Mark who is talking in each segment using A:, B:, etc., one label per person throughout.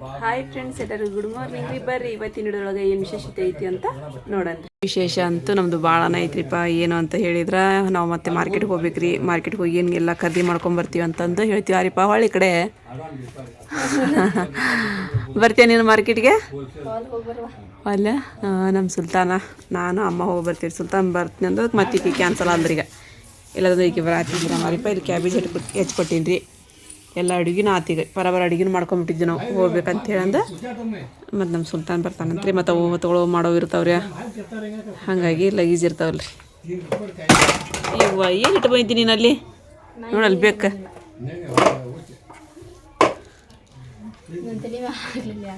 A: Hi friends, ಎಲ್ಲರಿಗೂ good morning ರೀ. ಬರ್ರಿ ಇವತ್ತಿನ ಹಿಡಿದೊಳಗೆ ಏನು ವಿಶೇಷತೆ ಐತಿ ಅಂತ ನೋಡೋಣ. ವಿಶೇಷ ಅಂತೂ ನಮ್ಮದು ಭಾಳನ ಐತ್ರಿಪ್ಪ. ಏನು ಅಂತ ಹೇಳಿದ್ರೆ ನಾವು ಮತ್ತೆ ಮಾರ್ಕೆಟ್ಗೆ ಹೋಗ್ಬೇಕ್ರಿ. ಮಾರ್ಕೆಟ್ಗೆ ಹೋಗಿ ಏನೆಲ್ಲ ಖರೀದಿ ಮಾಡ್ಕೊಂಬರ್ತೀವಿ ಅಂತಂದು ಹೇಳ್ತೀವಿ. ಆರಿಪ್ಪ ಹೊಳ್ಳಿ ಕಡೆ ಬರ್ತೀಯ ನೀನು ಮಾರ್ಕೆಟ್ಗೆ? ಅಲ್ಲ, ನಮ್ಮ ಸುಲ್ತಾನ ನಾನು ಅಮ್ಮ ಹೋಗಿ ಬರ್ತೀವಿ. ಸುಲ್ತಾನ್ ಬರ್ತೀನಿ ಅಂದ್ರೆ ಮತ್ತೆ ಈಗ ಕ್ಯಾನ್ಸಲ್ ಆದ್ರಿ. ಈಗ ಇಲ್ಲಂದ್ರೆ ಈಗ ಬರಾತಿದ್ರ ಮಾರಿಪ್ಪ. ಇಲ್ಲಿ ಕ್ಯಾಬೇಜ್ ಹೆಚ್ಚಿಕೊಟ್ಟೀನಿ ರೀ. ಎಲ್ಲ ಅಡುಗೆನೂ ಆತೀಗ ಬರೋಬರ ಅಡುಗೆನೂ ಮಾಡ್ಕೊಂಬಿಟ್ಟಿದ್ವಿ ನಾವು ಹೋಗ್ಬೇಕಂತ ಹೇಳಂದ. ಮತ್ತು ನಮ್ಮ ಸುಲ್ತಾನ್ ಬರ್ತಾನಂತ್ರಿ. ಮತ್ತು ಅವು ತೊಗೊಳೋ ಮಾಡೋ ಇರ್ತಾವ್ರಿ, ಹಾಗಾಗಿ ಲಗೀಜ್ ಇರ್ತಾವಲ್ರಿ. ಇವ ಏನು ಇಟ್ಟು ಬಂದಿದ್ದೀನಿ ನೀನು ಅಲ್ಲಿ ನೋಡಲ್ಲಿ ಬೇಕು.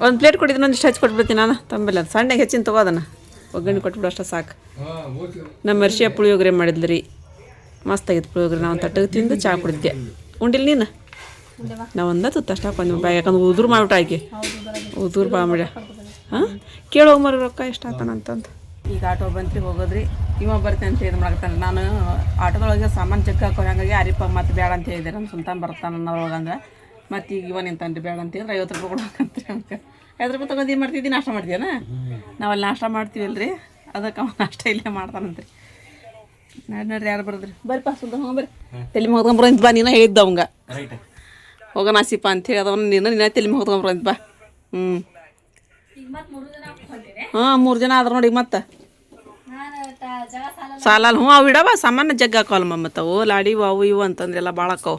A: ಒಂದು ಪ್ಲೇಟ್ ಕೊಟ್ಟಿದ್ದೀನಿ, ಒಂದಿಷ್ಟು ಹಚ್ಚಿ ಕೊಟ್ಬಿಡ್ತೀನಿ ನಾನು. ತಂಬಲ್ಲ ಅದು ಸಣ್ಣಗೆ ಹೆಚ್ಚಿನ ತೊಗೋದನ್ನ ಒಗ್ಗರಣೆ ಕೊಟ್ಬಿಡು ಅಷ್ಟೇ ಸಾಕು. ನಮ್ಮ ಮರ್ಷಿಯ ಪುಳಿಯೋಗರೆ ಮಾಡಿದ್ಲು ರೀ, ಮಸ್ತಾಗಿತ್ತು ಪುಳಿಯೋಗರೆ. ನಾವು ತಟ್ಟಗೆ ತಿಂದು ಚಹಾ ಕುಡಿದ್ದೆ. ಉಂಡಿಲ್ಲ ನೀನು? ನಾವು ಒಂದ ತುತ್ತ ಅಷ್ಟು ಹಾಕೊಂಡು ಬಾಯ್, ಯಾಕಂದ್ರೆ ಉದುರು ಮಾಡ್ಬಿಟ್ಟು ಆಕೆ ಉದುರು ಬಾ ಮಾಡ್ಯ. ಹಾಂ, ಕೇಳೋಗಿ ಮರ ರೊಕ್ಕ ಎಷ್ಟು ಹಾಕೋಣಂತಂದು. ಈಗ ಆಟೋ ಬಂತ್ರಿ ಹೋಗೋದ್ರಿ. ಇವ ಬರ್ತೀನಿ ಅಂತ ಇದು ಮಾಡ್ತಾನೆ. ನಾನು ಆಟೋದೊಳಗೆ ಸಾಮಾನು ಚೆಕ್ ಹಾಕೋ, ಹಾಗಾಗಿ ಅರಿಪ ಮತ್ತೆ ಬೇಡ ಅಂತ ಹೇಳಿದೆ. ನಮ್ಮ ಸುಲ್ತಾನ್ ಬರ್ತಾನೆ ಅನ್ನೋವಾಗ ಮತ್ತು ಈಗ ಇವ ನಿಂತಾನ್ರಿ ಬೇಡ ಅಂತ ಹೇಳಿದ್ರೆ 50 ರೂಪಾಯಿ ಕೊಡ್ಬೇಕಂತ್ರಿ. ಅಂತ 50 ರೂಪಾಯಿ ತೊಗೊಂಡು ಏನು ಮಾಡ್ತಿದ್ದಿ? ನಾಷ್ಟ ಮಾಡ್ತೀಯನ? ನಾವಲ್ಲಿ ನಾಷ್ಟ ಮಾಡ್ತೀವಲ್ರಿ, ಅದಕ್ಕೆ ಅವ ನಾಷ್ಟ ಇಲ್ಲೇ ಮಾಡ್ತಾನಂತ್ರಿ. ನೋಡ್ರಿ ಯಾರು ಬರೋದ್ರಿ. ಬರ್ರಿಪ್ಪ ಸುಲ್ತಾನ್, ಹೋಗಿ ಬರ್ರಿ. ತಲೆ ಮುಗ್ಕೊಂಬರಂತ ಬಾ, ನೀನು ಹೇಳಿದ್ದ ಅವಂಗ ಹೋಗೋಣ ಆಸಿಪ್ಪ ಅಂಥೇಳಿ ಅದವನ್ನ ನೀನು ತಲೆ ಮುಗ್ಕೊಂಬರಂತ ಬಾ. ಹಾಂ, 3 ಜನ ಆದ್ರೆ ನೋಡಿ ಮತ್ತೆ ಸಾಲಲ್ಲ. ಹ್ಞೂ, ಅವು ಇಡವ ಸಾಮಾನ್ಯ ಜಗ್ಗ ಹಾಕವಲ್ಲ ಮತ್ತು ಅವು ಲಾಡಿ ಅವು ಇವು ಅಂತಂದ್ರೆ ಎಲ್ಲ ಭಾಳ ಹಾಕವು.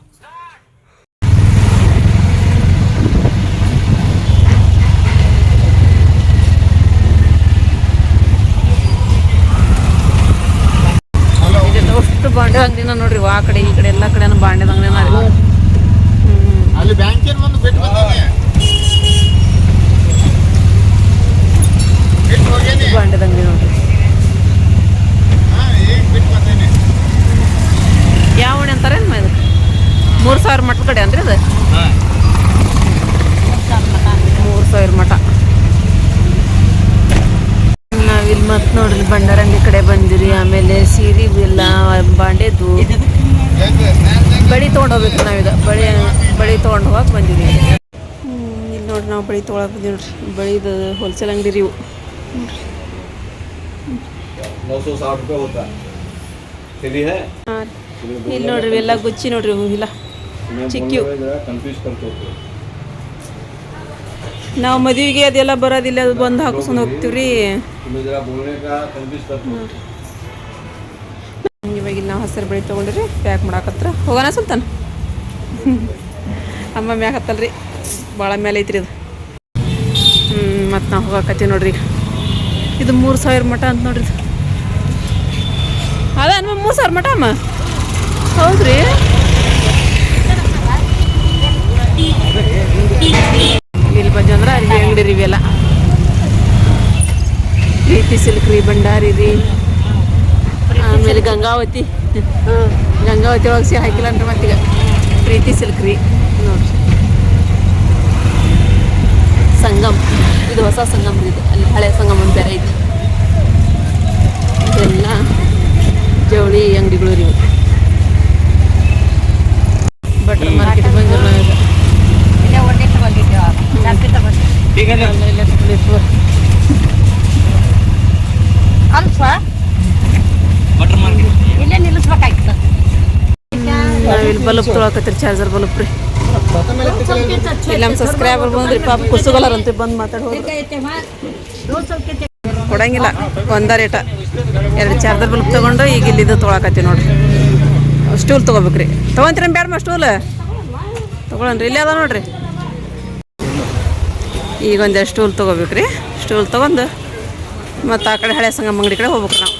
A: ಅಷ್ಟು ಬಾಂಡೆ ಅಂಗಡಿನ ನೋಡ್ರಿ. ಆ ಕಡೆ ಈ ಕಡೆ ಎಲ್ಲ ಕಡೆನೂ ಬಾಂಡೆದ ಅಂಗಡಿನ ರೀ.
B: ಅಲ್ಲಿ ಬ್ಯಾಂಕಿನ ಒಂದು ಬಿಟ್ಟು ಬಂದಿನಿ,
A: ಬಾಂಡೆದ ಅಂಗಡಿ ನೋಡ್ರಿ. ಯಾವ ಮನೆ ಅಂತಾರೆ ಏನು ಇದಕ್ಕೆ? 3000 ಮಠದ ಕಡೆ ಅಂದ್ರಿ ಅದು. 3000 ಮಠ. ನಾವಿಲ್ಲಿ ಮತ್ತೆ ನೋಡ್ರಿ ಭಂಡಾರ ಅಂಗಡಿ ಕಡೆ ಬಂದಿರಿ. ಆಮೇಲೆ ಸೀರೆ ಎಲ್ಲ ಬಾಂಡೆದು ಬಳಿ ತೊಗೊಂಡು ಹೋಗ್ಬೇಕು ನಾವೀಗ. ಬಳಿ ತೊಗೊಂಡು ಹೋಗಕ್ಕೆ ಬಂದಿರಿ. ಇಲ್ಲಿ ನೋಡ್ರಿ ನಾವು ಬಳಿ ತೊಗೊಳಕ್ಕೆ ಬಂದಿವಿ ನೋಡ್ರಿ. ಬಳಿದು ಹೋಲ್ಸೇಲ್ ಅಂಗಡಿ ರೀ ಇವು. ಹಾಂ, ಇಲ್ಲಿ ನೋಡ್ರಿ ಇವೆಲ್ಲ ಗುಚ್ಚಿ ನೋಡ್ರಿ. ಇವು ಇಲ್ಲ ಚಿಕ್ಕಿವು. ನಾವು ಮದುವೆಗೆ ಅದೆಲ್ಲ ಬರೋದಿಲ್ಲ, ಅದು ಬಂದು ಹಾಕಿಸ್ಕೊಂಡು ಹೋಗ್ತೀವಿ ರೀ. ಇವಾಗ ನಾವು ಹಸಿರು ಬಳಿ ತೊಗೊಂಡ್ರಿ ಪ್ಯಾಕ್ ಮಾಡಾಕತ್ರ ಹೋಗೋಣ ಸುಲ್ತಾನ. ಅಮ್ಮ ಮ್ಯಾಗ ಹತ್ತಲ್ರಿ, ಭಾಳ ಮೇಲೆ ಐತ್ರಿ ಅದು. ಮತ್ತು ನಾವು ಹೋಗಕತ್ತೀವಿ ನೋಡ್ರಿ. ಇದು 3000 ಮಠ ಅಂತ ನೋಡ್ರಿ. ಅದ ಅಮ್ಮ 3000 ಮಠ ಅಮ್ಮ. ಹೌದ್ರಿ, ಇಲ್ಲಿ ಬಂದು ಅಂದ್ರೆ ಅರ್ಬಿ ಅಂಗಡಿ ರೀ ಇವೆಲ್ಲ. ಪ್ರೀತಿ ಸಿಲ್ಕ್ ರೀ, ಭಂಡಾರಿ ರೀ. ಆಮೇಲೆ ಗಂಗಾವತಿ ಒಳಗೆ ಸಿ ಹಾಕಿಲ್ಲ ಅಂದ್ರೆ ಮತ್ತೀಗ ಪ್ರೀತಿ ಸಿಲ್ಕ್ ರೀ ನೋಡ್ರಿ. ಸಂಗಮ್, ಇದು ಹೊಸ ಸಂಗಮ್ ರೀ. ಇದು ಅಲ್ಲಿ ಹಳೆ ಸಂಗಮ್ ಒಂದು ಬೇರೆ ಐತಿ. ಇದೆಲ್ಲ ಜವಳಿ ಅಂಗಡಿಗಳು ರೀ. ಬಟ್ರ್ ಮಾರ್ಕೆಟ್ ಬಂದಿರೋ ನಾವೀಗ. ನಾವಿಲ್ಲಿ ಬಲ್ಬ್ ತೊಗೊಳಕತ್ತೀರಿ, ಚಾರ್ಜರ್ ಬಲ್ಬ್ ರೀ. ಇಲ್ಲಿ ನಮ್ಮ ಸಬ್ಸ್ಕ್ರೈಬರ್ ಬಂದ್ರಿ ಪಾಪ ಕುಸುಗಲರಂತೆ ಬಂದು ಮಾತಾಡಿ ಕೊಡಂಗಿಲ್ಲ. ಒಂದ ರೇಟ 2 ಚಾರ್ಜರ್ ಬಲ್ಬ್ ತೊಗೊಂಡು ಈಗ ಇಲ್ಲಿದ್ದು ತೊಗೊಳಕತ್ತೀವಿ ನೋಡ್ರಿ. ಸ್ಟೂಲ್ ತೊಗೋಬೇಕ್ರಿ. ತೊಗೊಂತೀರ ಬೇಡಮ್ಮ ಸ್ಟೂಲ್? ತೊಗೊಳನ್ರಿ, ಇಲ್ಲೇ ಅದ ನೋಡ್ರಿ. ಈಗ ಒಂದೆರಡು ಸ್ಟೂಲ್ ತೊಗೋಬೇಕ್ರಿ. ಸ್ಟೂಲ್ ತೊಗೊಂಡು ಮತ್ತು ಆ ಕಡೆ ಹಳೆ ಸಂಗಮ ಅಂಗಡಿ ಕಡೆ ಹೋಗ್ಬೇಕ್ರಿ ನಾವು.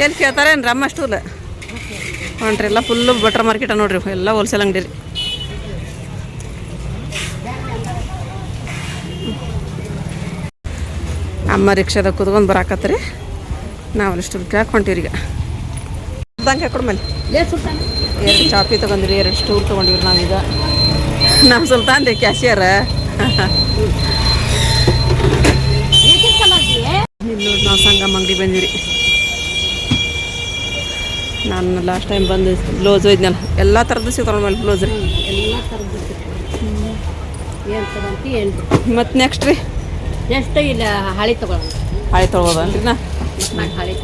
A: ಎಲ್ಲಿ ಕೇಳ್ತಾರೇನು ಅಮ್ಮ ಸ್ಟೂಲ್? ಹೊಂಟ್ರಿ ಎಲ್ಲ ಫುಲ್ಲು ಬಟ್ರ್ ಮಾರ್ಕೆಟ ನೋಡ್ರಿ. ಎಲ್ಲ ಹೋಲ್ಸೇಲ್ ಅಂಗಡಿ ರೀ. ಅಮ್ಮ ರಿಕ್ಷಾದಾಗ ಕುತ್ಕೊಂಡು ಬರಾಕತ್ತೀರಿ. ನಾವಲ್ಲಿ ಸ್ಟೂಲ್ ಕೇಳಕ್ಕೆ ಹೊಂಟೀವಿ ಈಗ. ದಂಗೆ ಹಾಕೊಡು ಮೇಲೆ 2 ಚಾಪಿ ತೊಗೊಂಡಿರಿ, 2 ಸ್ಟೂಲ್ ತೊಗೊಂಡಿವ್ರಿ ನಾವೀಗ. ನಮ್ಮ ಸುಲ್ತಾನ್ ರೀ ಕ್ಯಾಶಿಯರ್. ಇಲ್ಲಿ ನೋಡಿ ನಾವು ಸಂಗಮ್ ಅಂಗಡಿ ಬಂದಿರಿ. ನಾನು ಲಾಸ್ಟ್ ಟೈಮ್ ಬಂದು ಬ್ಲೌಸ್ ಒಯ್ದ್ನಲ್ಲ ಎಲ್ಲ ಥರದ್ದು ಸಿಗ್ತಾವೆ ಮೇಲೆ ಬ್ಲೌಸ್ ರೀ.
C: ಎಲ್ಲ ಥರದ್ದು ಏನು ತಗೊಂತಿ ಏನು
A: ಮತ್ತು ನೆಕ್ಸ್ಟ್ ರೀ
C: ನೆಕ್ಸ್ಟ್ ಇಲ್ಲ ಹಳಿ ತಗೊಳ್ಳೋಣ.
A: ಹಳೆ ತೊಗೊಬೋದನ್ರಿ ನಾ
C: ಮತ್ತು ಹಳಿ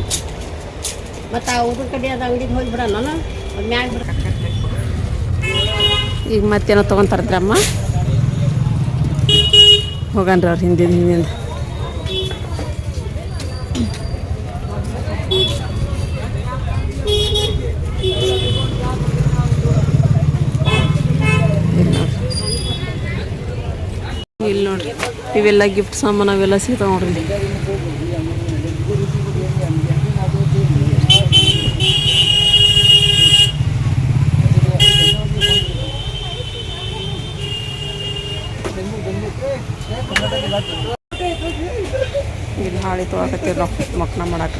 C: ಮತ್ತು ಆ ಊದ್ರ ಕಡೆ ಅದು ಅಂಗಡಿಗೆ ಹೋಗಿ ಬಿಡೋಣ ನಾನು ಅದು ಮ್ಯಾಗ ಬಿಡ.
A: ಈಗ ಮತ್ತೇನೋ ತೊಗೊಂತಾರದ್ರಿ ಅಮ್ಮ. ಹೋಗನ್ರಿ ಅವ್ರು ಹಿಂದಿಂದ ಇಲ್ಲಿ ನೋಡ್ರಿ ಇವೆಲ್ಲ ಗಿಫ್ಟ್ ಸಾಮಾನು ಅವೆಲ್ಲ ಸಿಗ್ತಾವ ನೋಡ್ರಿ. ಇಲ್ಲಿ ಹಾಳಿ ತೊಗೊಳಕತ್ತಿರಲ್ಲ ಮಕ್ಳ ಮಾಡಾಕ.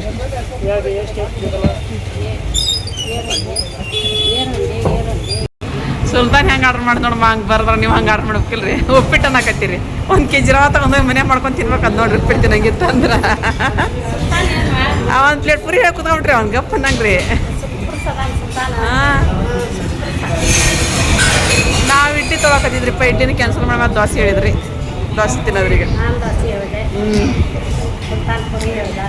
A: ಸುಲ್ತಾನ್ ಹೆಂಗೆ ಆರ್ಡ್ರ್ ಮಾಡಿ ನೋಡಮ್ಮ, ಹಂಗೆ ಬರ್ದ್ರೆ ನೀವು ಹಂಗೆ ಆರ್ಡ್ರ್ ಮಾಡ್ಬೇಕಿಲ್ರಿ. ಉಪ್ಪಿಟ್ಟು ಅನ್ನಕತ್ತೀರಿ 1 kg ರವೆ ತಗೊಂಡು ಮನೆ ಮಾಡ್ಕೊಂಡು ತಿನ್ಬೇಕು ಅದು ನೋಡ್ರಿ. ಉಪ್ಪಿಟ್ಟು ತಿನ್ನಂಗಿತ್ತು ಅಂದ್ರೆ ಒಂದು ಪ್ಲೇಟ್ ಪುರಿ ಹೇಳಿ ಕುತ್ಕೊಂಡ್ರಿ ಅವ್ನು ಗಪ್ಪ ಅನ್ನಂಗ್ರಿ. ಹಾಂ ನಾವು ಇಡ್ಲಿ ತೊಗೊಳಕತ್ತಿದ್ರಿಪ್ಪ, ಇಡ್ಲಿನ ಕ್ಯಾನ್ಸಲ್ ಮಾಡಿ ಮತ್ತೆ ದೋಸೆ ಹೇಳಿದ್ರಿ. ದೋಸೆ ತಿನ್ನೋದ್ರಿಗೆ
C: ನಾನು ದೋಸೆ ಹೇಳಿದೆ, ಸುಲ್ತಾನ್ ಪುರಿ ಹೇಳಿದ.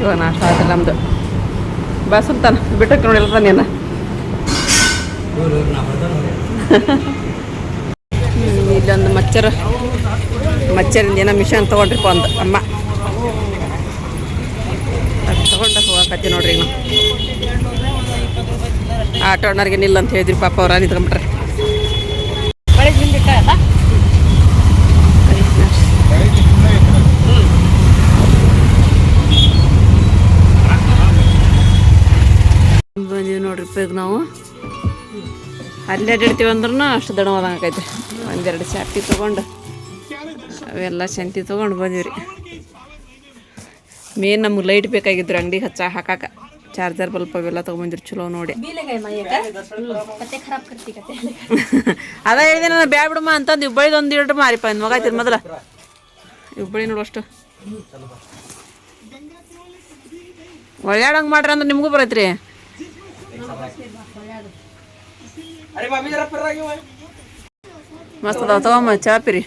A: ಇವಾಗ ನಾಷ್ಟ ಆಯ್ತಲ್ಲ ನಮ್ಮದು. ಬಾ ಸುಲ್ತಾನ ಬಿಟ್ಟಕ್ಕೆ ನೋಡಿಲ್ಲ ನೀನು. ಇಲ್ಲೊಂದು ಮಚ್ಚರಿಂದ ಏನೋ ಮಿಷನ್ ತೊಗೊಂಡ್ರಿಪ್ಪ ಒಂದು ಅಮ್ಮ. ಅದು ತೊಗೊಂಡು ಹೋಗಕತ್ತಿ ನೋಡ್ರಿ. ಈಗ ನಾವು ಆಟೋ ಓನರ್ಗೆ ನಿಲ್ಲ ಅಂತ ಹೇಳಿದ್ರಿ, ಪಾಪ ಅವ್ರ ನಿಂತ್ಕೊಂಡ್ಬಿಟ್ರೆ.
C: ಬಳಿ ಹಿಂದಿಟ್ಟಲ್ಲ
A: ಬಂದೀವಿ ನೋಡ್ರಿಪ್ಪ. ಈಗ ನಾವು ಅಲ್ಲೇ ಅಡ್ಡಿಡ್ತೀವಿ ಅಂದ್ರೂ ಅಷ್ಟು ದಡವಾದಂಗೈತೆ. ಒಂದೆರಡು ಚಾಪಿ ತೊಗೊಂಡು ಅವೆಲ್ಲ ಶಂತಿ ತೊಗೊಂಡು ಬಂದೀವಿ ರೀ. ಮೇನ್ ನಮ್ಗೆ ಲೈಟ್ ಬೇಕಾಗಿದ್ರು ಅಂಗಡಿಗೆ ಹಾಕಾಕ. ಚಾರ್ಜರ್ ಬಲ್ಪ್ ಅವೆಲ್ಲ ತೊಗೊಂಬಂದಿರಿ ಚಲೋ ನೋಡಿ. ಅದ ಹೇಳಿದೆ ನಾನು ಬ್ಯಾ ಬಿಡಮ್ಮ ಅಂತಂದು. ಹುಬ್ಬಳ್ಳಿದು ಒಂದು ಇಡ್ರಿ ಮಾರಿಪ್ಪ ಇನ್ನು ಮಗ ಆಯ್ತು ಮೊದಲ. ಹುಬ್ಬಳ್ಳಿ ನೋಡು ಅಷ್ಟು ಒಳ್ಳೆಯಂಗೆ ಮಾಡ್ರಿ ಅಂದ್ರೆ ನಿಮಗೂ ಬರೈತ್ರಿ. ಮಸ್ತ್ ಅದಾವ ತಗೊಮ್ಮ ಚಾಪಿ ರೀ.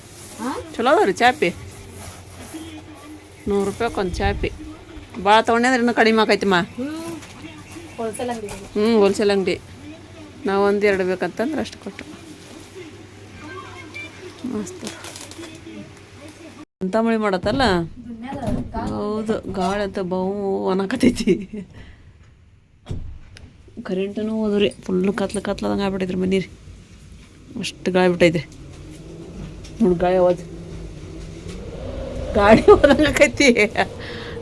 A: ಚಲೋ ಅದಾವ ರೀ ಚಾಪಿ. 100 ರೂಪಾಯ್ಗೆ ಒಂದು ಚಾಪಿ. ಭಾಳ ತೊಗೊಂಡೆ ಅಂದ್ರೆ ಇನ್ನೂ ಕಡಿಮೆ ಆಕೈತಿಮ್ಮ. ಹೋಲ್ಸೇಲ್ ಅಂಗಡಿ. ನಾವು 1-2 ಬೇಕಂತಂದ್ರೆ ಅಷ್ಟು ಕೊಟ್ಟು. ಮಸ್ತ್ ಅಂತ ಮಳೆ ಮಾಡತ್ತಲ್ಲ. ಹೌದು ಗಾಳಿ ಅಂತ ಬಹು ಅನ್ನಕತ್ತೈತಿ. ಕರೆಂಟೂ ಹೋದ್ರಿ. ಫುಲ್ಲು ಕತ್ಲದಂಗೆ ಆಗ್ಬಿಟ್ಟೈತ್ರಿ ಮನೆ ರೀ. ಅಷ್ಟು ಗಾಳಿ ಬಿಟ್ಟೈತೆ ನೋಡಿ. ಗಾಳಿ ಹೋದಂಗೆ ಆಕೈತಿ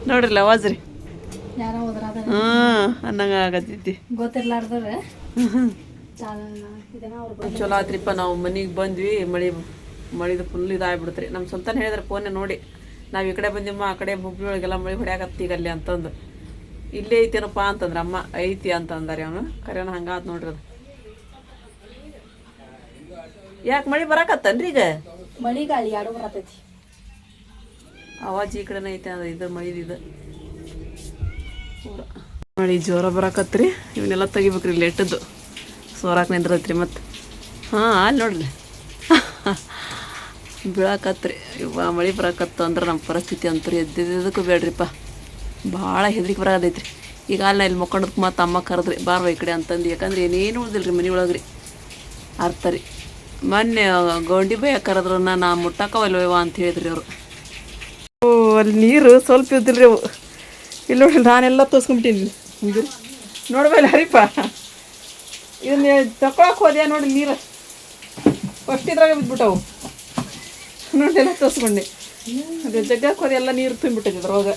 A: ನೋಡ್ರಿಲ್ಲ ಅವಾಜ್ ರೀ. ಅನ್ನಂಗೆ ಆಗತ್ತೈತಿ.
C: ಗೊತ್ತಿರ್ಲಾರ್ದವ್ರೆ
A: ಚಲೋ ಆತ್ರಿಪ್ಪ. ನಾವು ಮನೆಗೆ ಬಂದ್ವಿ. ಮಳಿದು ಫುಲ್ ಇದಾಗ್ಬಿಡ್ತ್ರಿ. ನಮ್ಮ ಸುಲ್ತಾನ್ ಹೇಳಿದ್ರೆ ಫೋನೇ ನೋಡಿ, ನಾವು ಈ ಕಡೆ ಬಂದಿಮ್ಮ ಆ ಕಡೆ ಹುಬ್ಳಿ ಒಳಗೆಲ್ಲ ಮಳೆ ಹೊಡ್ಯಾಕತ್ತೀಗ ಅಲ್ಲಿ ಅಂತಂದು. ಇಲ್ಲೇ ಐತೇನಪ್ಪ ಅಂತಂದ್ರೆ ಅಮ್ಮ. ಐತಿ ಅಂತಂದಾರೆ ಅವನು. ಕರೆನ ಹಂಗಾತ್ ನೋಡ್ರಿ. ಅದು ಯಾಕೆ ಮಳೆ ಬರಾಕತ್ತನ್ರಿ ಈಗ?
C: ಮಳಿ ಗಾಳಿ ಎರಡು ಬರತೈತಿ.
A: ಅವಾಜ್ ಈ ಕಡೆನೇ ಐತೆ ಅದು. ಇದು ಮಳಿದಿದ್ದು ಮಳೆ ಜೋರ ಬರಾಕತ್ರಿ. ಇವನ್ನೆಲ್ಲ ತೆಗಿಬೇಕ್ರಿ. ಲೇಟದ್ದು ಸೋರಾಕ್ ನಿಂದ್ರತ್ರಿ ಮತ್ತೆ. ಹಾಂ ಅಲ್ಲಿ ನೋಡ್ರಿ ಬೀಳಾಕತ್ರಿ. ಇವ ಮಳೆ ಬರಾಕತ್ತು ಅಂದ್ರೆ ನಮ್ಮ ಪರಿಸ್ಥಿತಿ ಅಂತೂ ಎದ್ದಿದ್ದಕ್ಕೂ ಬೇಡ್ರಿಪ್ಪ. ಭಾಳ ಹೆದ್ರಿಕೆ ಬರೋದೈತ್ರಿ. ಈಗ ಅಲ್ಲಿ ಇಲ್ಲಿ ಮಕ್ಕೊಂಡದಕ್ಕೆ ಮತ್ತು ಅಮ್ಮ ಕರೆದ್ರಿ ಬಾರ್ವ ಈ ಕಡೆ ಅಂತಂದು. ಯಾಕಂದ್ರೆ ಏನೇನು ಉಳ್ದಿಲ್ಲ ರೀ ಮನೆ ಒಳಗೆ ರೀ. ಅರ್ಥ ರೀ. ಮೊನ್ನೆ ಗೌಂಡಿ ಬೈ ಕರೆದ್ರನ್ನ ನಾ ಮುಟ್ಟಕ್ಕವಲ್ವ ಅಂತ ಹೇಳಿದ್ರಿ ಅವರು. ಓ ಅಲ್ಲಿ ನೀರು ಸ್ವಲ್ಪ ಇದ್ದಿಲ್ರಿ ಅವು. ಇಲ್ಲಿ ನೋಡ್ರಿ ನಾನೆಲ್ಲ ತೋರ್ಸ್ಕೊಂಬಿಟ್ಟೀನಿ. ಹಿಂಗೆ ನೋಡ್ಬೇಲ್ಲ ಹರಿಪ್ಪ. ಇದನ್ನ ತಕೊಳಕ್ಕೆ ಹೋದ್ಯಾ ನೋಡಿ ನೀರು ಫಸ್ಟ್ ಇದ್ರಾಗ ಬಿದ್ಬಿಟ್ಟವು ನೋಡಿ. ಎಲ್ಲ ತೋರಿಸ್ಕೊಂಡೆ. ಅದೇ ಜಗ್ಗಕ್ಕೆ ಹೋದ ಎಲ್ಲ ನೀರು ತುಂಬಿಟ್ಟೈತಿ ಅದ್ರೊಳಗೆ.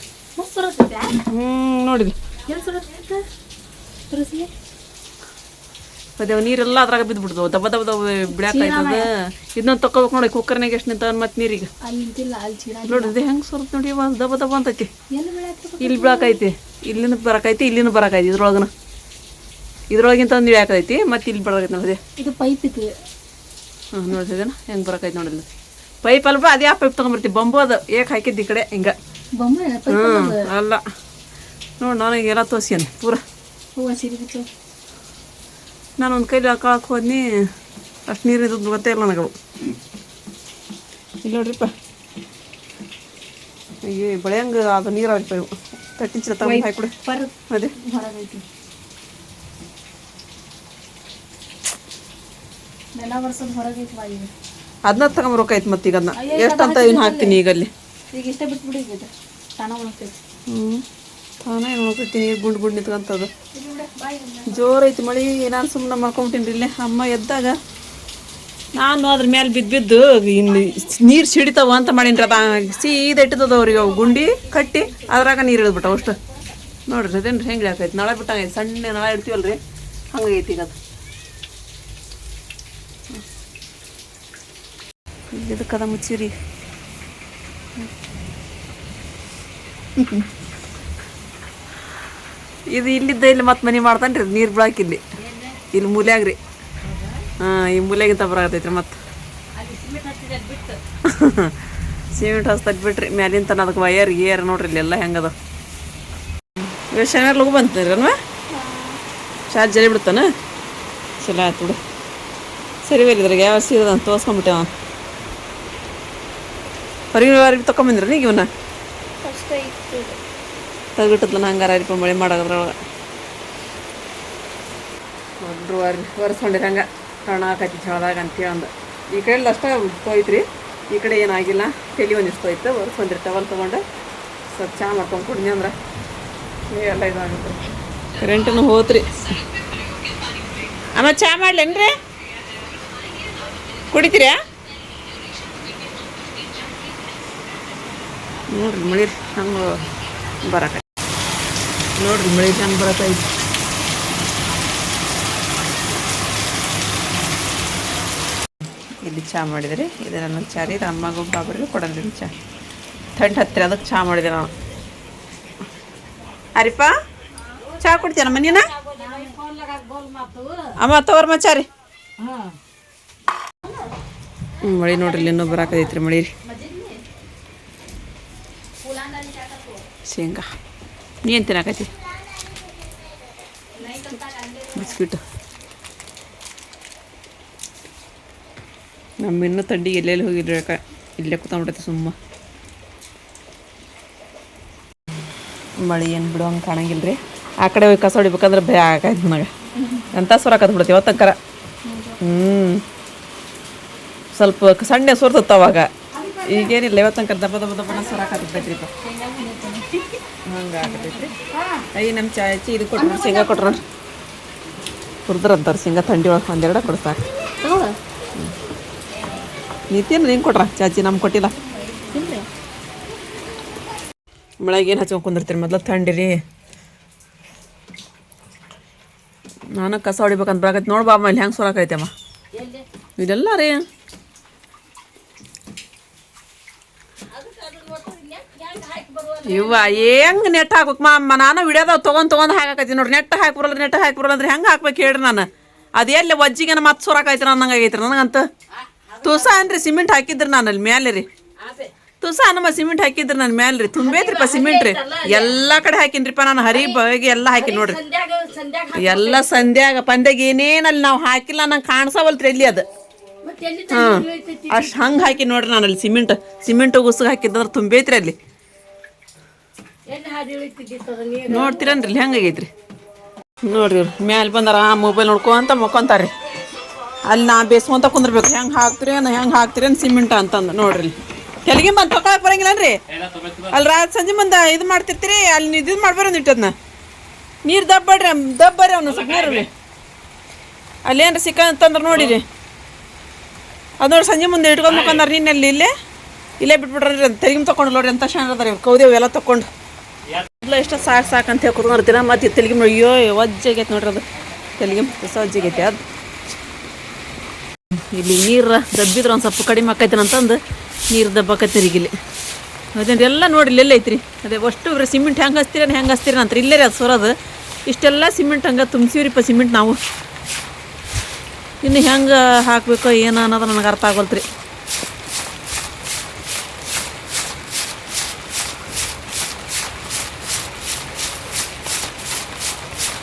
A: ನೋಡಿದ್ವಿ ಅದೇ ನೀರೆಲ್ಲ ಅದ್ರಾಗ ಬಿದ್ದುಬಿಡ್ದವು. ದಬ್ಬ ಬಿಡಾಕಾಯ್ತದ. ಇದನ್ನ ತಗೋಬೇಕು ನೋಡಿ. ಕುಕ್ಕರ್ನಾಗ ಎಷ್ಟು ನಿಂತ ಮತ್ತೆ ನೀರಿಗೆ ನೋಡಿದೆ ಹೆಂಗೆ ಸ್ವಲ್ಪ ನೋಡಿ. ದಬ್ಬ ಅಂತೈತಿ. ಇಲ್ಲಿ ಬೀಳಾಕೈತಿ. ಇಲ್ಲಿನ ಬರಾಕೈತಿ. ಇಲ್ಲಿನ ಬರಾಕೈತಿ. ಇದ್ರೊಳಗಿಂತ ಒಂದು ಇಳಿಯಾಕೈತಿ. ಮತ್ತೆ ಇಲ್ಲಿ ಬರಾಕೈತಿ ನೋಡಿದೆ.
C: ಇದು ಪೈಪ್ ಇತ್ತು.
A: ಹಾಂ ನೋಡ್ತಿದ್ದೇನ ಹೆಂಗೆ ಬರಾಕೈತಿ ನೋಡಿಲ್ಲ. ಪೈಪ್ ಅಲ್ವಾ ಅದೇ ಆ ಪೈಪ್ ತೊಗೊಂಬರ್ತೀವಿ. ಬಂಬು ಅದು ಏಕೆ ಹಾಕಿದ್ದು ಈ ಕಡೆ ಹಿಂಗೆ.
C: ಬೊಂಬೆ
A: ಅಲ್ಲ ನೋಡಿ ನನಗೆಲ್ಲ ತೋರ್ಸ್ಯಾನ ಪೂರ.
C: ಹೂವು ಸೀರೆ ಬಿತ್ತು.
A: ನಾನು ಒಂದು ಕೈಲಿ ಹಾಕೊಳಕ್ಕೆ ಹೋದ್ನಿ, ಅಷ್ಟು ನೀರು ಇದ್ದದ್ದು ಗೊತ್ತೇ ಇಲ್ಲ ನನಗೆ. ಇಲ್ಲಿ ನೋಡ್ರಿಪ್ಪ, ಅಯ್ಯೋ ಬೆಳೆಯಂಗೆ ಅದು ನೀರು ಆಗ್ಪ ಇವು ತಟ್ಟಿನ ಚೀಲ ತಗೊಂಡು ಹಾಕಿಬಿಡು. ಅದೇ
C: ಹೊರಗೈತಿ ನೆಲ ವರ್ಷದ ಹೊರಗೈತಿ ಬಾಯಿ.
A: ಅದನ್ನ ತಗೊಂಬರೋಕಾಯ್ತು ಮತ್ತೆ ಈಗ ಅದನ್ನ ಎಷ್ಟಂತ ಇನ್ನು ಹಾಕ್ತೀನಿ ಈಗ ಅಲ್ಲಿ.
C: ಈಗ ಇಷ್ಟ ಬಿಟ್ಬಿಡಿ ಈಗ ತಾನ ಒಣಗ್ತೈತಿ.
A: ತಾನೇ ನೋಡ್ತೀನಿ ನೀರು ಗುಂಡು ಗುಂಡು ನಿಂತ್ಕೊಂತದ್ದು. ಜೋರೈತಿ ಮಳೆ. ನಾನು ಸುಮ್ಮನೆ ಮಾಡ್ಕೊಂಬಿಟ್ಟಿನಿ ಇಲ್ಲೇ. ಅಮ್ಮ ಎದ್ದಾಗ ನಾನು ಅದ್ರ ಮೇಲೆ ಬಿದ್ದು ಇನ್ನು ನೀರು ಸಿಡಿತಾವ ಅಂತ ಮಾಡೀನಿ ರೀ. ಅದು ಸೀದಾ ಇಟ್ಟದ ಅವ್ರಿಗೆ ಅವು ಗುಂಡಿ ಕಟ್ಟಿ ಅದ್ರಾಗ ನೀರು ಇಳಿದ್ಬಿಟ್ಟು ಅಷ್ಟು ನೋಡ್ರಿ. ಅದೇನು ಹೆಂಗೆ ಹಾಕೈತಿ ನಳ ಬಿಟ್ಟಂಗೈತಿ. ಸಣ್ಣ ನಳ ಇಡ್ತೀವಲ್ಲ ರೀ, ಹಂಗೈತಿ ಈಗ ಅದು. ಇದಕ್ಕದ ಮುಚ್ಚಿರಿ. ಇದು ಇಲ್ಲಿದ್ದ ಇಲ್ಲಿ ಮತ್ತೆ ಮನೆ ಮಾಡ್ತಾನೆ ರೀ ನೀರು ಬಿಡಾಕಿಲ್ಲಿ ಇಲ್ಲಿ ಮೂಲ್ಯಾಗ ರೀ. ಈ ಮೂಲೆಗಿಂತ ಬರಾಕತೈತ್ರಿ ಮತ್ತೆ ಸಿಮೆಂಟ್ ಹಚ್ತದ್ ಬಿಟ್ರಿ ಮ್ಯಾಲಿಂತ ಅದಕ್ಕೆ ವಯರ್ ಗೇರ್ ನೋಡ್ರಿ ಇಲ್ಲೆಲ್ಲ ಹೆಂಗದ. ಇವಾಗ ಶನಿವಾರ ಲಗು ಬಂತನ್ವ ಚಾರ್ಜ್ ಜರಿ ಬಿಡ್ತಾನ. ಚಲೋ ಆಯ್ತು ಬಿಡು. ಸರಿ ಬೇರಿದ್ರಾಗ ಯಾವ ಸೀರದ ಅಂತ ತೋರ್ಸ್ಕೊಂಬಿಟ್ಟೆ ಅವನು. ಹೊರಗಿನ ವಾರಿಗೆ ತೊಗೊಂಬಂದ್ರಿ ನೀಗ ಇವನ್ನ ತೆಗ್ಬಿಟ್ಟದ್ಲ ಹಂಗಾರ ರೂಪಾಯಿ ಮಳೆ ಮಾಡೋದ್ರೊಳಗೆ ಒಡ್ರು ಒರೆಸ್ಕೊಂಡಿರಿ ಹಂಗೆ ಟಣ ಆಕೈತಿ ಚಳದಾಗ ಅಂತೇಳಿ ಅಂದ. ಈ ಕಡೆಯಲ್ಲಿ ಅಷ್ಟೇ ಹೋಯ್ತ್ರಿ, ಈ ಕಡೆ ಏನಾಗಿಲ್ಲ. ತಲೆ ಒಂದಿಷ್ಟು ಹೋಯ್ತು. ಒರೆಸ್ಕೊಂಡಿರಿ ಟವಲ್ ತೊಗೊಂಡು ಸ್ವಲ್ಪ ಚಹಾ ಮಾಡ್ಕೊಂಡು ಕುಡ್ನಿ ಅಂದ್ರೆ ಎಲ್ಲ ಇದಾಗುತ್ತೆ. ಕರೆಂಟನ್ನು ಹೋತ್ರಿ. ಅಮ್ಮ ಚಹಾ ಮಾಡ್ಲೇನ್ರಿ? ಕುಡಿತೀರಾ? ನೋಡ್ರಿ ಮಳೆ ಹಂಗೆ ಬರಕ ನೋಡ್ರಿ ಮಳೆ ಹಂಗೆ ಬರಕೈತಿ. ಇಲ್ಲಿ ಚಹಾ ಮಾಡಿದ್ರಿ. ಇದು ನನ್ನ ಚಹಾ ರೀ. ಅಮ್ಮಗೂ ಬಾಬರಿಗೆ ಕೊಡಲ್ರಿ ಚಹಾ. ಥಂಡ್ ಹತ್ತಿರ ಅದಕ್ಕೆ ಚಹಾ ಮಾಡಿದೆ ನಾವು. ಅರಿಪ್ಪ ಚಹಾ ಕುಡ್ತೀನಮ್ಮ ನೀನು? ಅಮ್ಮ ತಗೋರ್ಮ ಚಹಾ ರೀ. ಮಳೆ ನೋಡ್ರಿ ಇಲ್ಲಿ ಇನ್ನೂ ಬರಾಕೈತ್ರಿ ಮಳೆ ರೀ. ಶೇಂಗಾ ನೀ ಏನು ತಿನ್ನಾಕೈತಿ? ಬಿಸ್ಕಿಟ್. ನಮ್ಮ ಇನ್ನೂ ತಂಡಿಗೆ ಎಲ್ಲೆಲ್ಲಿ ಹೋಗಿದ್ರಿ ಅಕ್ಕ. ಇಲ್ಲೇ ಕೂತ್ಬಿಟ್ಟೈತಿ ಸುಮ್ಮ. ಮಳೆ ಏನು ಬಿಡು ಹಂಗೆ ಕಾಣಂಗಿಲ್ಲ ರೀ. ಆ ಕಡೆ ಹೋಗಿ ಕಸ ಹೊಡಿಬೇಕಂದ್ರೆ ಭಯ ಆಗಾಯ್ತು ನನಗೆ. ಎಂಥ ಸೊರಾಕತ್ ಬಿಡ್ತೀವಿ ಅವತ್ತಂಕರ. ಸ್ವಲ್ಪ ಸಣ್ಣ ಸೋರ್ತತ್ತ ಅವಾಗ. ಈಗೇನಿಲ್ಲ ಇವತ್ತಂಕರ ದಬ್ಬ ದಬ್ಬ ದಬ್ಬನ ಸೊರಾಕತ್ತೈತ್ರಿಪ್ಪ. ಹಂಗೆ ಆಗತೈತ್ರಿ. ಅಯ್ಯ ನಮ್ಮ ಚಾಚಿ ಇದು ಕೊಟ್ರು, ಶೇಂಗಾ ಕೊಟ್ರು. ಹುರಿದ್ರಂತಾರೆ ಶೇಂಗಾ ಥಂಡಿ ಒಳಗೆ ಒಂದೆರಡು ಕೊಡ್ಸಾಕ. ನೀತೇನು ನೀನು ಕೊಟ್ರ ಚಾಚಿ? ನಮ್ಗೆ ಕೊಟ್ಟಿಲ್ಲ. ಮಳೆಗೆ ಏನು ಹಚ್ಕೊಂಡು ಕುಂದಿರ್ತೀರಿ ಮೊದಲು ಥಂಡಿ ರೀ. ನಾನು ಕಸ ಹೊಡಿಬೇಕಂತ ಬರಾಕೈತಿ. ನೋಡಿ ಬಾ ಇಲ್ಲಿ ಹೆಂಗೆ ಸೊರಾಕೈತೆ ಅಮ್ಮ ಇದೆಲ್ಲ ರೀ. ಇವ್ವ ಹೆಂಗೆ ನೆಟ್ ಹಾಕ್ಬೇಕು ಅಮ್ಮ? ನಾನು ವಿಡಿಯೋದಾಗ ತೊಗೊಂಡು ಹಾಕೈತಿ ನೋಡ್ರಿ. ನೆಟ್ ಹಾಕಿ ಬರಲ್ಲ ಅಂದ್ರೆ ಹೆಂಗೆ ಹಾಕ್ಬೇಕು ಹೇಳ್ರಿ ನಾನು? ಅದು ಎಲ್ಲಿ ವಜ್ಜಿಗೆ ಮತ್ತೆ ಸೊರಾಕೈತಿ ಅನ್ನಂಗೆ ಆಗೈತ್ರಿ ನನಗಂತ. ತುಸ ಅನ್ರಿ ಸಿಮೆಂಟ್ ಹಾಕಿದ್ರಿ ನಾನು ಅಲ್ಲಿ ಮ್ಯಾಲೆ ರೀ. ತುಸ ನಮ್ಮ ಸಿಮೆಂಟ್ ಹಾಕಿದ್ರಿ ನಾನು ಮ್ಯಾಲೆ ರೀ. ತುಂಬೈತ್ರಿಪ್ಪ ಸಿಮೆಂಟ್ ರೀ. ಎಲ್ಲ ಕಡೆ ಹಾಕಿನ್ರಿಪ್ಪ ನಾನು. ಹರಿ ಬಗೆ ಎಲ್ಲ ಹಾಕಿ ನೋಡ್ರಿ. ಎಲ್ಲ ಸಂಧ್ಯಾಗ ಪಂದ್ಯಾಗ ಏನೇನಲ್ಲಿ ನಾವು ಹಾಕಿಲ್ಲ ನಂಗೆ ಕಾಣಿಸವಲ್ತ್ರಿ ಎಲ್ಲಿ ಅದು. ಹಾಂ ಅಷ್ಟು ಹಂಗೆ ಹಾಕಿ ನೋಡ್ರಿ ನಾನು ಅಲ್ಲಿ ಸಿಮೆಂಟ್ ಉಸುಗ ಹಾಕಿದ್ರೆ ತುಂಬೈತ್ರಿ ಅಲ್ಲಿ. ನೋಡ್ತೀರನ್ರಿ ಇಲ್ಲಿ ಹೆಂಗಾಗೈತ್ರಿ ನೋಡ್ರಿ. ಇವ್ರು ಮ್ಯಾಲೆ ಬಂದಾರ ಮೊಬೈಲ್ ನೋಡ್ಕೊಂತ ಮಕ್ಕೊಂತಾರ್ರಿ. ಅಲ್ಲಿ ನಾ ಬೇಸ್ಕೊಂತ ಕುಂದ್ರಬೇಕು. ಹೆಂಗೆ ಹಾಕ್ತೀರಿ ಸಿಮೆಂಟ್ ಅಂತಂದು ನೋಡ್ರಿ. ಕೆಳಗೆ ಬಂದು ತೊಗೊಳಕ್ ಬರಂಗಿಲ್ಲನ್ರಿ. ಅಲ್ಲಿ ಸಂಜೆ ಮುಂದೆ ಇದು ಮಾಡ್ತಿರ್ತೀರಿ. ಅಲ್ಲಿ ಇದು ಮಾಡ್ಬಾರ ಇಟ್ಟದ್ನ ನೀರು ದಬ್ಬರಿ ಅವನು ಸ್ವಲ್ಪ ನೀರು ರೀ. ಅಲ್ಲಿ ಏನ್ರಿ ಸಿಕ್ಕಂತಂದ್ರೆ ನೋಡಿರಿ. ಅದು ನೋಡಿ ಸಂಜೆ ಮುಂದೆ ಇಟ್ಕೊಂಡು ಮಕ್ಕಂದಾರ. ನೀನಲ್ಲಿ ಇಲ್ಲೇ ಬಿಟ್ಬಿಟ್ರಿ. ತೆಲಿಗೆ ತೊಗೊಂಡು ನೋಡ್ರಿ ಅಂತ ಶಾಣದಾರ ಇವ್ರು. ಕೌದೇವು ಎಲ್ಲ ತೊಗೊಂಡು ಇಲ್ಲ ಇಷ್ಟ ಸಾಕು ಅಂತ ಹೇಳಿ ಕುತ್ಕೊಂಡಿರ್ತೀರ. ಮತ್ತು ತೆಲಿಗೆ ಅಯ್ಯೋ ವಜ್ಜಾಗೈತೆ ನೋಡ್ರಿ. ಅದು ತೆಲಿಗೆ ಹೊಸ ವಜ್ಜಾಗೈತೆ. ಅದು ಇಲ್ಲಿ ನೀರು ದಬ್ಬಿದ್ರೆ ಒಂದು ಸ್ವಲ್ಪ ಕಡಿಮೆ ಆಕೈತಿ ಅಂತಂದು ನೀರು ದಬ್ಬಾಕೈತಿ ರೀ ಇಲ್ಲಿ. ಅದೇನ್ರಿ ಎಲ್ಲ ನೋಡ್ರಿ ಇಲ್ಲೆಲ್ಲ ಐತ್ರಿ. ಅದೇ ಅಷ್ಟು ಬರೀ ಸಿಮೆಂಟ್ ಹೆಂಗೆ ಹಚ್ತೀರ ನಂತರ ಇಲ್ಲೇ ರೀ ಅದು ಸೊರೋದು. ಇಷ್ಟೆಲ್ಲ ಸಿಮೆಂಟ್ ಹಂಗೆ ತುಂಬಿಸಿವ್ರಿಪ್ಪ ಸಿಮೆಂಟ್ ನಾವು. ಇನ್ನು ಹೆಂಗೆ ಹಾಕಬೇಕು ಏನು ಅನ್ನೋದು ನನಗೆ ಅರ್ಥ ಆಗೋಲ್ತ್ರಿ.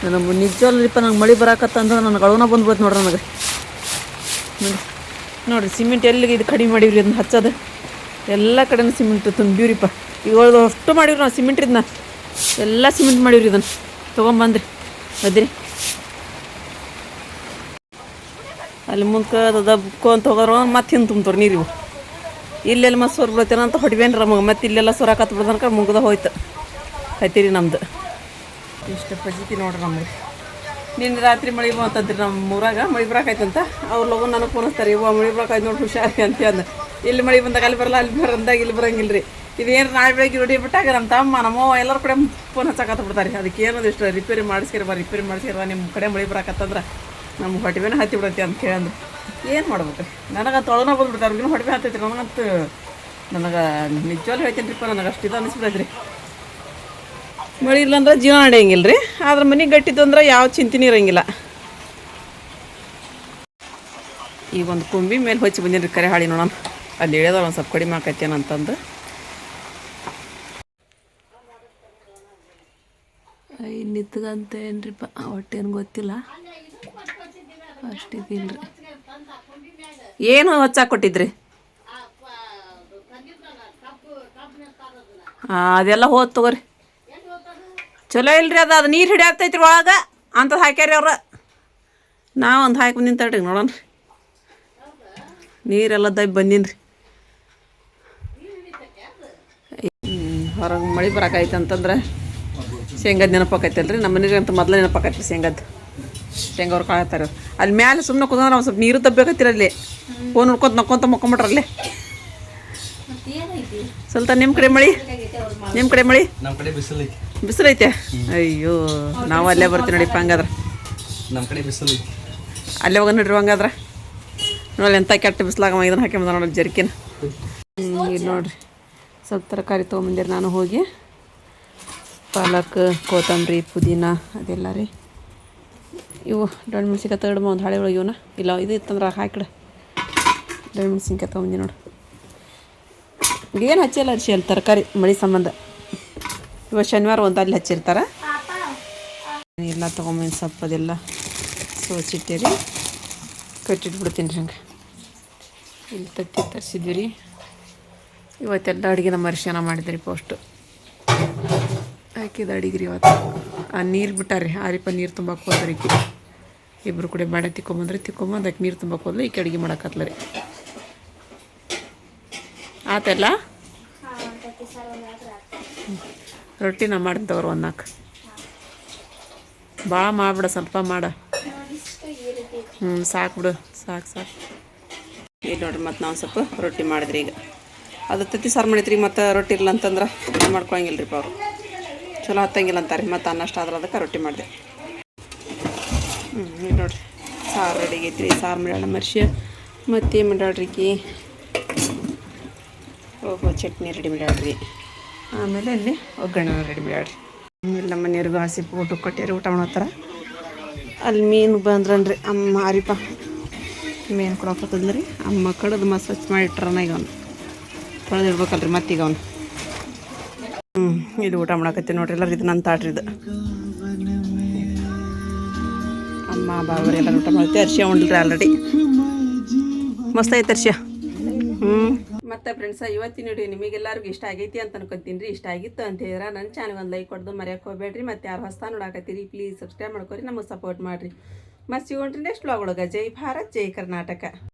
A: ನನಗೆ ನಿಜವಲ್ಲರಿಪ್ಪ ನಂಗೆ ಮಳೆ ಬರಾಕತ್ತಂದ್ರೆ ನನಗೆ ಅಳುನ ಬಂದ್ಬಿಡ್ತು ನೋಡ್ರಿ ನನಗೆ ನೋಡಿರಿ ಸಿಮೆಂಟ್ ಎಲ್ಲಿಗೆ ಇದು ಕಡಿಮೆ ಮಾಡೀವ್ರಿ ಅದನ್ನ ಹಚ್ಚೋದು ಎಲ್ಲ ಕಡೆನೂ ಸಿಮೆಂಟ್ ತುಂಬಿವ್ರಿಪ್ಪ ಈಗ ಅಷ್ಟು ಮಾಡೀವ್ರಿ ನಾವು ಸಿಮೆಂಟ್ ಇದನ್ನ ಎಲ್ಲ ಸಿಮೆಂಟ್ ಮಾಡೀವ್ರಿ ಇದನ್ನು ತೊಗೊಂಬಂದ್ರಿ ಅದ್ರಿ ಅಲ್ಲಿ ಮುಂದ್ಕ ದಬ್ಕೊಂತ ಹೋಗೋರು ಮತ್ತೆ ಹಿಂದೆ ತುಂಬ್ತಾರೆ ನೀರಿವು ಇಲ್ಲೆಲ್ಲ ಮತ್ತೆ ಸೋರ್ ಬಿಡ್ತೇನೆ ಅಂತ ಹೊಡಿಬೇನ್ರಿ ನಮಗೆ ಮತ್ತೆ ಇಲ್ಲೆಲ್ಲ ಸೊರಾಕತ್ ಬಿಡ್ದನ್ಕ ಮುಗ್ದ ಹೋಯ್ತು ಹತ್ತಿರಿ ನಮ್ದು ಇಷ್ಟು ಪಜಿತಿ ನೋಡ್ರಿ ನಮಗೆ ನಿನ್ನೆ ರಾತ್ರಿ ಮಳೆ ಬಂತಂತ್ರಿ ನಮ್ಮ ಊರಾಗ ಮಳೆ ಬರಾಕೈತಂತ ಅವ್ರು ಲಗು ನನಗೆ ಫೋನಿಸ್ತಾರೆ ಇವ ಮಳೆ ಬರಾಕೈತೆ ನೋಡಿ ಹುಷಾರಿ ಅಂತ ಅಂದ ಇಲ್ಲಿ ಮಳೆ ಬಂದಾಗ ಅಲ್ಲಿ ಬರಲ್ಲ ಅಲ್ಲಿ ಬರಂದಾಗ ಇಲ್ಲಿ ಬರಂಗಿಲ್ಲ ರೀ ಇದೇನು ನಾಳೆ ಬೆಳಗ್ಗೆ ರೆಡಿ ಬಿಟ್ಟಾಗ ನಮ್ಮ ತಮ್ಮ ನಮ್ಮವ್ವ ಎಲ್ಲರ ಕಡೆ ಫೋನ್ ಹಚ್ಚಕತ್ತ ಬಿಡ್ತಾರೆ ಅದಕ್ಕೆ ಏನದು ಇಷ್ಟು ರಿಪೇರಿ ಮಾಡಿಸ್ಕಿರ ನಿಮ್ಮ ಕಡೆ ಮಳೆ ಬರಾಕತ್ತಂದ್ರೆ ನಮ್ಮ ಹೊಟ್ಟೆಬೇನೆ ಹತ್ತಿ ಬಿಡತ್ತೆ ಅಂತ ಕೇಳಂದ್ರು ಏನು ಮಾಡ್ಬೇಕು ನನಗೆ ತೊಳನ ಬಂದ್ಬಿಡ್ತಾರೆ ಅವ್ರಿಗಿನ ಹೊಟ್ಟೆ ಹತ್ತೈತಿ ನನಗಂತೂ ನನಗೆ ನಿಜವಾಗ್ಲೂ ಹೇಳ್ತೀನಿ ರೀಪ್ಪ ನನಗೆ ಅಷ್ಟು ಇದು ಅನಿಸ್ಬಿಡೈತೆ ರೀ ಮಳೆ ಇಲ್ಲಂದ್ರೆ ಜೀವನ ನಡೆಯಂಗಿಲ್ಲ ರೀ ಆದ್ರೆ ಮನೆಗೆ ಗಟ್ಟಿದ್ದು ಅಂದ್ರೆ ಯಾವ ಚಿಂತೆನೂ ಇರೋಂಗಿಲ್ಲ ಈಗ ಒಂದು ಕೊಂಬಿ ಮೇಲೆ ಹೊಚ್ಚಿ ಬಂದೀನಿ ರೀ ಕರೆ ಹಾಳಿ ನೋಡೋಣ ಅಲ್ಲಿ ಹೇಳ್ದವ್ರು ಒಂದು ಸ್ವಲ್ಪ ಕಡಿಮೆ ಆಕೈತೇನಂತಂದು ನಿತ್ಗಂತ ಏನ್ರಿಪ್ಪ ಒಟ್ಟೇನು ಗೊತ್ತಿಲ್ಲ ಅಷ್ಟಿದಿಲ್ಲ ರೀ ಏನು ಹೊಚ್ಚಾಕ್ ಕೊಟ್ಟಿದ್ರಿ ಅದೆಲ್ಲ ಹೋದ್ ತಗೋರಿ ಚಲೋ ಇಲ್ರಿ ಅದು ನೀರು ಹಿಡಿಯಾಕ್ತೈತ್ರಿ ಒಳಗೆ ಅಂಥದ್ದು ಹಾಕ್ಯಾರಿ ಅವ್ರ ನಾವು ಒಂದು ಹಾಕಿ ಬಂದಿನ ತಡ್ರಿ ನೋಡೋಣ ರೀ ನೀರೆಲ್ಲ ದಬ್ಬಿ ಬಂದೀನಿ ರೀ ಹೊರಗೆ ಮಳೆ ಬರಾಕೈತೆ ಅಂತಂದ್ರೆ ಶೇಂಗದ ನೆನಪಾಕೈತಲ್ರಿ ನಮ್ಮ ಮನೆಗೆ ಅಂತ ಮೊದಲೇ ನೆನಪಾಕೈತಿ ಶೇಂಗದ್ದು ಶೇಂಗ ಅವ್ರು ಕಾಳತ್ತಾರೆ ಅಲ್ಲಿ ಮ್ಯಾಲೆ ಸುಮ್ಮನೆ ಕುಂದ್ರೆ ನಾವು ಸ್ವಲ್ಪ ನೀರು ತಪ್ಪಬೇಕತ್ತೀರ ಅಲ್ಲಿ ಫೋನ್ ನೋಡ್ಕೊಂತ ನಕ್ಕೊಂತ ಮಕ್ಕೊಂಬಿಟ್ರಲ್ಲಿ ಸ್ವಲ್ಪ ನಿಮ್ಮ ಕಡೆ ಮಳೆ
D: ನಮ್ಮ ಕಡೆ ಬಿಸಿಲೈತಿ
A: ಬಿಸಿಲೈತೆ ಅಯ್ಯೋ ನಾವು ಅಲ್ಲೇ ಬರ್ತೀವಿ ನೋಡಿಪ್ಪ ಹಂಗಾದ್ರೆ
D: ನಮ್ಮ ಕಡೆ ಬಿಸಿಲೈತಿ
A: ಅಲ್ಲೇ ಹೋಗೋಣ ನೋಡ್ರಿ ಹಂಗಾದ್ರೆ ನೋಡಿ ಎಂಥ ಕೆಟ್ಟ ಬಿಸಿಲಾಗ ಇದನ್ನು ಹಾಕ್ಯಂಬಂದ ನೋಡ್ರಿ ಜರ್ಕಿನ ಇದು ನೋಡ್ರಿ ಸ್ವಲ್ಪ ತರಕಾರಿ ತೊಗೊಂಬಂದಿರಿ ನಾನು ಹೋಗಿ ಪಾಲಕ್ ಕೊತ್ತಂಬರಿ ಪುದೀನ ಅದೆಲ್ಲ ರೀ ಇವು ದೊಡ್ಡ ಮೆಣ್ಸಿನ್ಕಾಯಿ ತಗಡ್ಮ ಒಂದು ಹಳೆ ಒಳಗೆ ಇವನ ಇಲ್ಲ ಇದು ಇತ್ತಂದ್ರೆ ಹಾಕಿಡ ದೊಡ್ಡ ಮೆಣ್ಸಿನ್ಕಾಯಿ ತೊಗೊಂಬಂದಿ ನೋಡು ಏನು ಹಚ್ಚಿಲ್ಲ ಹಚ್ಚಿ ಅಲ್ಲಿ ತರಕಾರಿ ಮಳೆ ಸಂಬಂಧ ಇವಾಗ ಶನಿವಾರ ಒಂದು ಅಲ್ಲಿ ಹಚ್ಚಿರ್ತಾರೆ ಎಲ್ಲ ತೊಗೊಂಬಂದು ಸ್ವಲ್ಪ ಅದೆಲ್ಲ ಸೋಚಿಟ್ಟಿರಿ ಕಟ್ಟಿಟ್ಬಿಡ್ತೀನಿ ರೀ ಹಂಗೆ ಇಲ್ಲಿ ತತ್ತಿ ತರಿಸಿದ್ವಿ ರೀ ಇವತ್ತೆಲ್ಲ ಅಡುಗೆ ನಮ್ಮ ಅರಿಶಿನ ಮಾಡಿದ್ರಿ ಪೋಸ್ಟು ಹಾಕಿದ ಅಡಿಗೆ ರೀ ಇವತ್ತು ಆ ನೀರು ಬಿಟ್ಟಾರಿ ಆರಿಪ ನೀರು ತುಂಬಕ್ಕೆ ಹೋದ್ರಿ ಈಕಿ ಇಬ್ಬರು ಕೂಡ ಬಾಡೆ ತಿಕ್ಕೊಂಬಂದ್ರಿ ತಿಕ್ಕೊಂಬಂದು ಅದಕ್ಕೆ ನೀರು ತುಂಬಕ್ಕೆ ಹೋದ್ಲು ಈಕೆ ಅಡುಗೆ ಮಾಡಕತ್ಲ ರೀ ಆತೆಲ್ಲ ರೊಟ್ಟಿ ನಾ ಮಾಡ್ತೀನಿ ತಗೋರು ಒಂದು ನಾಲ್ಕು ಭಾಳ ಮಾಡಿಬಿಡ ಸ್ವಲ್ಪ ಮಾಡ ಸಾಕು ಬಿಡು ಸಾಕು ಈಗ ನೋಡ್ರಿ ಮತ್ತು ನಾವು ಸ್ವಲ್ಪ ರೊಟ್ಟಿ ಮಾಡಿದ್ರಿ ಈಗ ಅದು ತತ್ತಿ ಸಾರು ಮಾಡೈತ್ರಿ ಮತ್ತು ರೊಟ್ಟಿ ಇಲ್ಲ ಅಂತಂದ್ರೆ ಮಾಡ್ಕೊಳಂಗಿಲ್ಲ ರೀ ಅವರು ಚಲೋ ಹತ್ತಂಗಿಲ್ಲ ಅಂತಾರೆ ಮತ್ತು ಅನ್ನಷ್ಟು ಆದ್ರೆ ಅದಕ್ಕೆ ರೊಟ್ಟಿ ಮಾಡಿದೆ ಈಗ ನೋಡ್ರಿ ಸಾರು ರೆಡಿ ಆಗೈತ್ರಿ ಸಾರು ಮಾಡ್ಯಾಳ ಮರ್ಷಿ ಮತ್ತು ಮಾಡ್ಯಾಳ್ರಿಕಿ ಓಹೋ ಚಟ್ನಿ ರೆಡಿ ಮಾಡ್ಯಾಳ್ರಿ ಆಮೇಲೆ ಅಲ್ಲಿ ಒಗ್ಗರಣೆ ರೆಡಿ ಮಾಡ್ಯಾಳ್ರಿ ಆಮೇಲೆ ನಮ್ಮ ಮನೆಯವ್ರಿಗೂ ಹಸಿಪ್ಪು ಊಟ ಕೊಟ್ಟಿರಿ ಊಟ ಮಾಡತ್ತಾರ ಅಲ್ಲಿ ಮೀನು ಬಂದ್ರನ್ರಿ ಅಮ್ಮ ಆರಿಪ ಮೀನು ಕೊಡೋಕತ್ತದ್ಲ ರೀ ಅಮ್ಮ ಕಡದು ಮಸ್ತ್ ಸ್ವಚ್ಛ ಮಾಡಿಟ್ರನ ಈಗ ಅವ್ನು ತೊಳೆದಿಡ್ಬೇಕಲ್ರಿ ಮತ್ತೀಗ ಅವನು ಇದು ಊಟ ಮಾಡಕತ್ತಿ ನೋಡ್ರಿ ಎಲ್ಲರೂ ಇದು ನನ್ನ ತಾಟ್ರಿ ಇದು ಅಮ್ಮ ಬಾಬರಿ ಎಲ್ಲ ಊಟ ಮಾಡ್ತೀವಿ ಅರ್ಶಿಯ ಉಂಡ್ರಿ ಆಲ್ರೆಡಿ ಮಸ್ತ್ ಐತೆ ಅರ್ಶಿಯ ಮತ್ತು ಫ್ರೆಂಡ್ಸ ಇವತ್ತಿನ ವಿಡಿಯೋ ನಿಮಗೆಲ್ಲರಿಗೂ ಇಷ್ಟ ಆಗೈತಿ ಅಂತ ಅನ್ಕೊತೀನಿ ರೀ ಇಷ್ಟ ಆಗಿತ್ತು ಅಂತ ಹೇಳಿದ್ರೆ ನನ್ನ ಚಾನಲ್ ಒಂದು ಲೈಕ್ ಕೊಡ್ದು ಮರೆಯೋಕೆ ಹೋಗ್ಬೇಡ್ರಿ ಮತ್ತು ಯಾರು ಹೊಸ ನೋಡಾಕತ್ತೀರಿ ಪ್ಲೀಸ್ ಸಬ್ಸ್ಕ್ರೈಬ್ ಮಾಡ್ಕೊರಿ ನಮಗೆ ಸಪೋರ್ಟ್ ಮಾಡಿರಿ ಮತ್ತು ಸಿಗೋಣ್ರಿ ನೆಕ್ಸ್ಟ್ ವ್ಲಾಗ್ ಒಳಗೆ ಜೈ ಭಾರತ್ ಜೈ ಕರ್ನಾಟಕ.